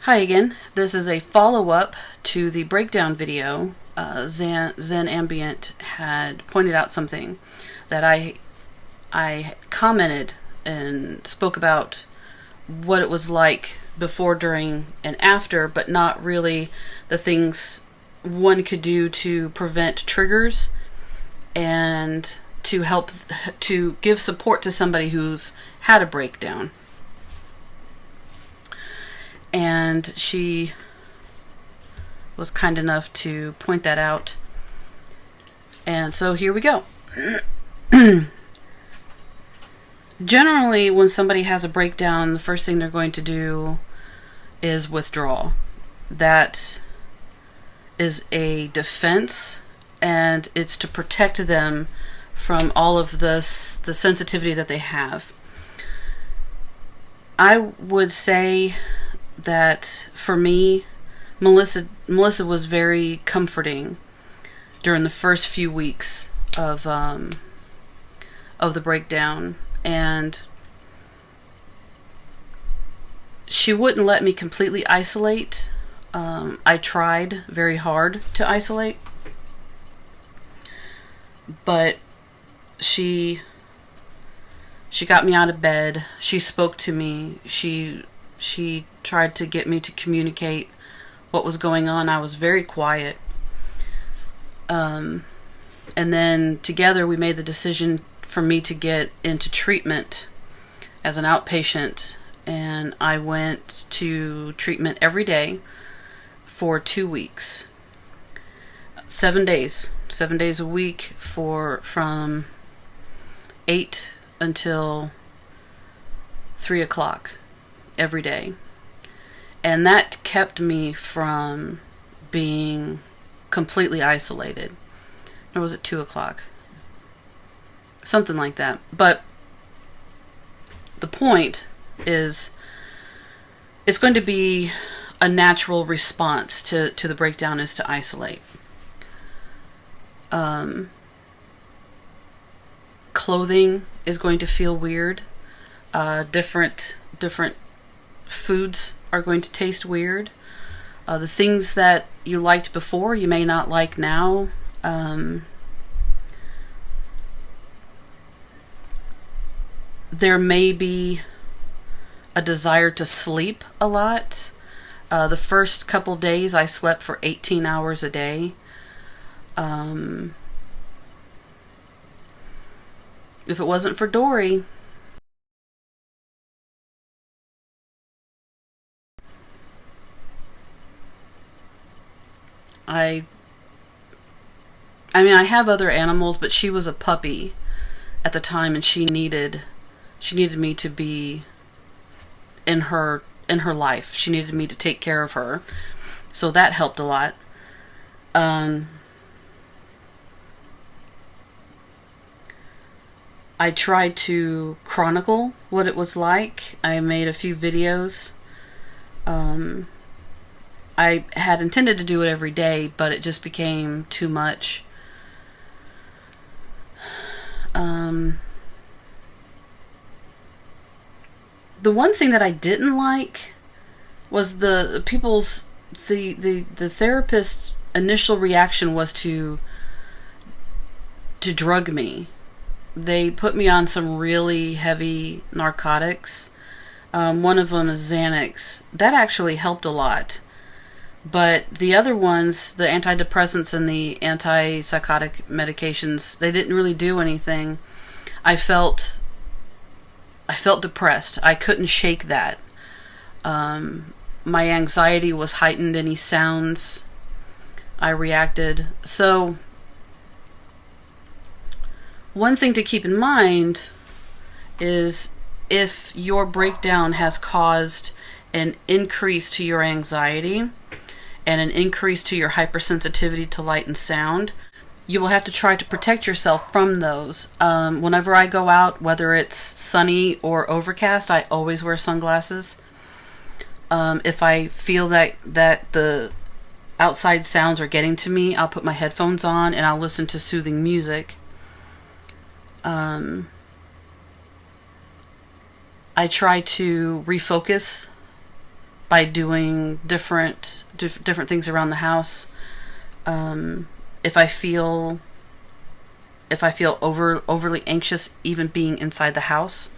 Hi again. This is a follow-up to the breakdown video. Zen Ambient had pointed out something that I commented and spoke about what it was like before, during, and after, but not really the things one could do to prevent triggers and to help to give support to somebody who's had a breakdown. And she was kind enough to point that out. And so here we go. Generally, when somebody has a breakdown, the first thing they're going to do is withdraw. That is a defense, and it's to protect them from all of the sensitivity that they have. I would say that for me, Melissa was very comforting during the first few weeks of the breakdown, and she wouldn't let me completely isolate. I tried very hard to isolate, but she got me out of bed. She spoke to me. She tried to get me to communicate what was going on. I was very quiet. And then together we made the decision for me to get into treatment as an outpatient. And I went to treatment every day for 2 weeks. 7 days. 7 days a week from 8 until 3 o'clock every day. And that kept me from being completely isolated. Or was it 2 o'clock? Something like that. But the point is, it's going to be a natural response to the breakdown is to isolate. Clothing is going to feel weird. Different foods are going to taste weird. The things that you liked before, you may not like now. There may be a desire to sleep a lot. The first couple days I slept for 18 hours a day. If it wasn't for Dory, I mean, I have other animals, but she was a puppy at the time, and she needed me to be in her life. She needed me to take care of her, so that helped a lot. I tried to chronicle what it was like. I made a few videos. I had intended to do it every day, but it just became too much. The one thing that I didn't like was the therapist's initial reaction was to drug me. They put me on some really heavy narcotics. One of them is Xanax. That actually helped a lot. But the other ones, the antidepressants and the antipsychotic medications, they didn't really do anything. I felt depressed. I couldn't shake that. My anxiety was heightened. Any sounds, I reacted. So one thing to keep in mind is if your breakdown has caused an increase to your anxiety and an increase to your hypersensitivity to light and sound, you will have to try to protect yourself from those. Whenever I go out, whether it's sunny or overcast, I always wear sunglasses. If I feel that the outside sounds are getting to me, I'll put my headphones on and I'll listen to soothing music. I try to refocus by doing different things around the house. If I feel overly anxious, even being inside the house.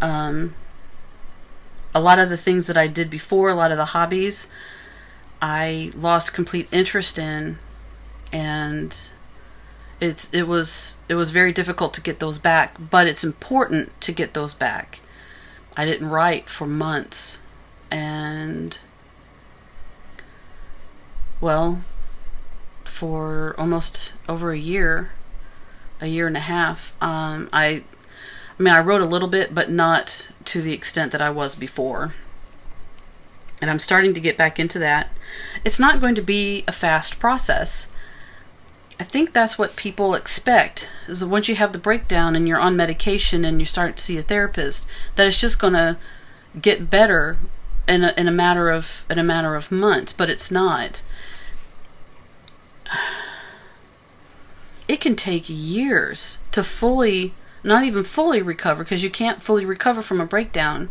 A lot of the things that I did before, a lot of the hobbies, I lost complete interest in, and it was very difficult to get those back, but it's important to get those back. I didn't write for months, and well, for almost over a year and a half, I wrote a little bit, but not to the extent that I was before. And I'm starting to get back into that. It's not going to be a fast process. I think that's what people expect, is that once you have the breakdown and you're on medication and you start to see a therapist, that it's just going to get better in a matter of months, but it's not. It can take years to not even fully recover, because you can't fully recover from a breakdown.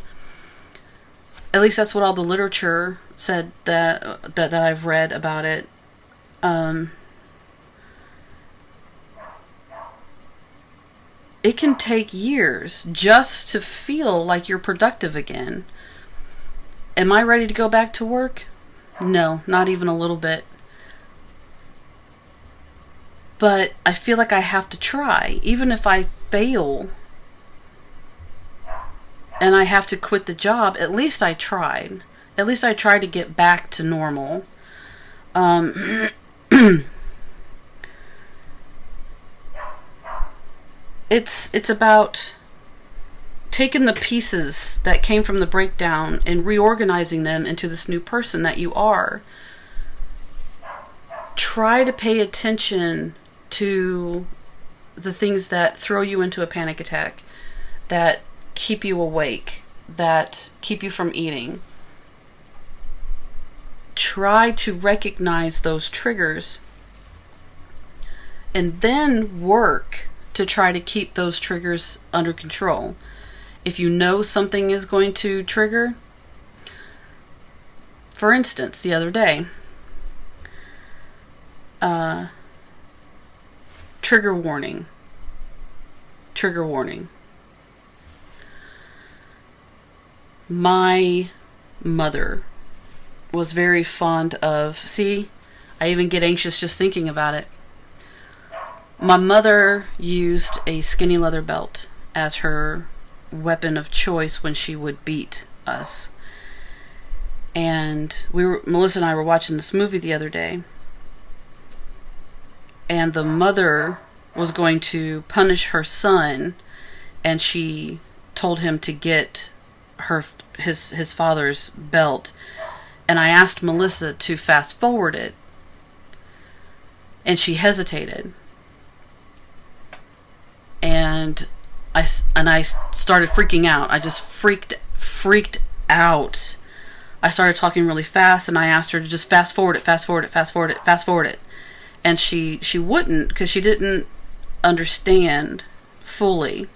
At least that's what all the literature said that I've read about it. It can take years just to feel like you're productive again. Am I ready to go back to work? No, not even a little bit. But I feel like I have to try. Even if I fail and I have to quit the job, at least I tried. At least I tried to get back to normal. It's about taking the pieces that came from the breakdown and reorganizing them into this new person that you are. Try to pay attention to the things that throw you into a panic attack, that keep you awake, that keep you from eating. Try to recognize those triggers and then work to try to keep those triggers under control. If you know something is going to trigger, for instance, the other day, trigger warning. My mother was very fond of, see, I even get anxious just thinking about it. My mother used a skinny leather belt as her weapon of choice when she would beat us. And Melissa and I were watching this movie the other day, and the mother was going to punish her son, and she told him to get his father's belt. And I asked Melissa to fast forward it, and she hesitated. And I started freaking out. I just freaked out. I started talking really fast, and I asked her to just fast forward it. And she wouldn't, because she didn't understand fully.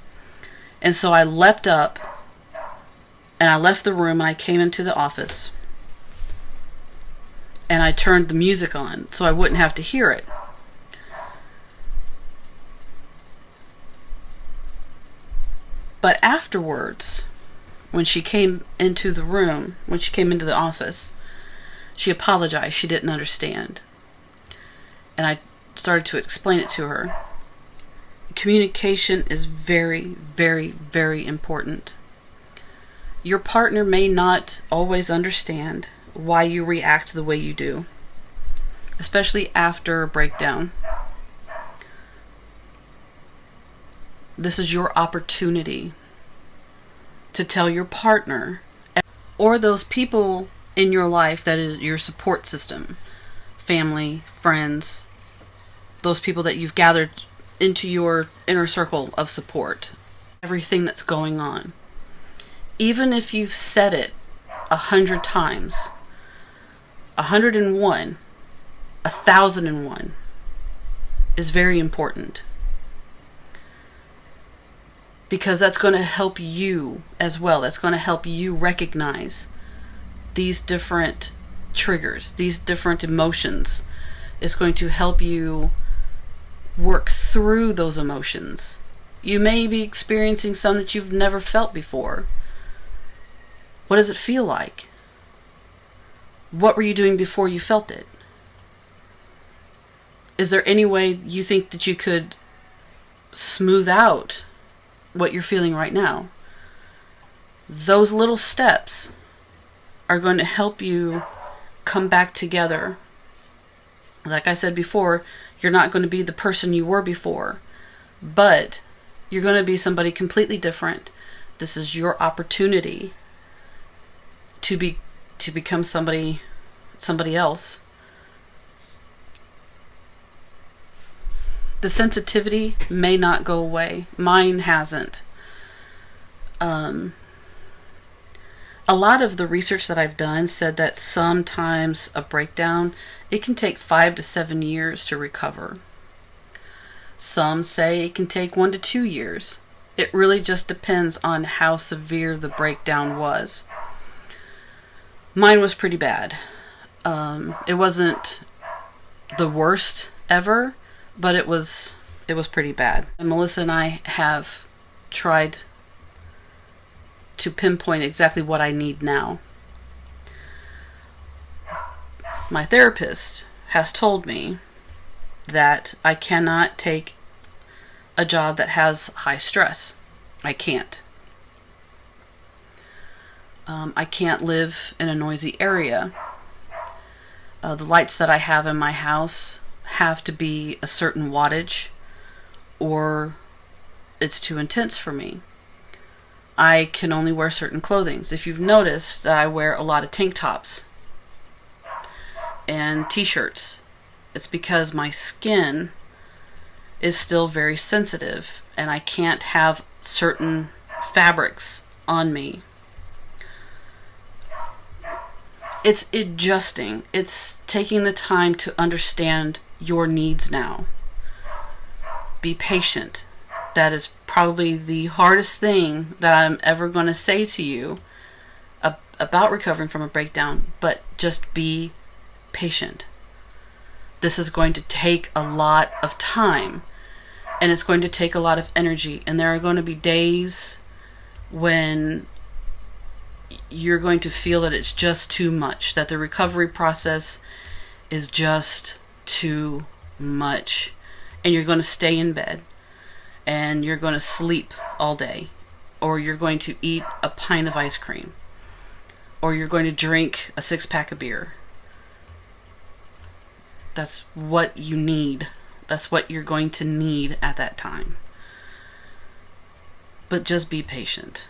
And so I leapt up, and I left the room, and I came into the office. And I turned the music on so I wouldn't have to hear it. But afterwards, when she came into the room, when she came into the office, she apologized. She didn't understand. And I started to explain it to her. Communication is very, very, very important. Your partner may not always understand why you react the way you do, especially after a breakdown. This is your opportunity to tell your partner or those people in your life that is your support system, family, friends, those people that you've gathered into your inner circle of support, everything that's going on. Even if you've said it 100 times, 101, 1001 is very important. Because that's going to help you as well. That's going to help you recognize these different triggers, these different emotions, is going to help you work through those emotions. You may be experiencing some that you've never felt before. What does it feel like? What were you doing before you felt it? Is there any way you think that you could smooth out what you're feeling right now? Those little steps are going to help you come back together. Like I said before, you're not going to be the person you were before, but you're going to be somebody completely different. This is your opportunity to become somebody else. The sensitivity may not go away. Mine hasn't. A lot of the research that I've done said that sometimes a breakdown, it can take 5 to 7 years to recover. Some say it can take 1 to 2 years. It really just depends on how severe the breakdown was. Mine was pretty bad. It wasn't the worst ever, but it was pretty bad. And Melissa and I have tried to pinpoint exactly what I need now. My therapist has told me that I cannot take a job that has high stress. I can't. I can't live in a noisy area. The lights that I have in my house have to be a certain wattage, or it's too intense for me. I can only wear certain clothing. If you've noticed that I wear a lot of tank tops and t-shirts, it's because my skin is still very sensitive and I can't have certain fabrics on me. It's adjusting. It's taking the time to understand your needs now. Be patient. That is probably the hardest thing that I'm ever going to say to you about recovering from a breakdown, but just be patient. This is going to take a lot of time, and it's going to take a lot of energy, and there are going to be days when you're going to feel that it's just too much, that the recovery process is just too much, and you're going to stay in bed and you're going to sleep all day, or you're going to eat a pint of ice cream, or you're going to drink a 6-pack of beer. That's what you need. That's what you're going to need at that time. But just be patient.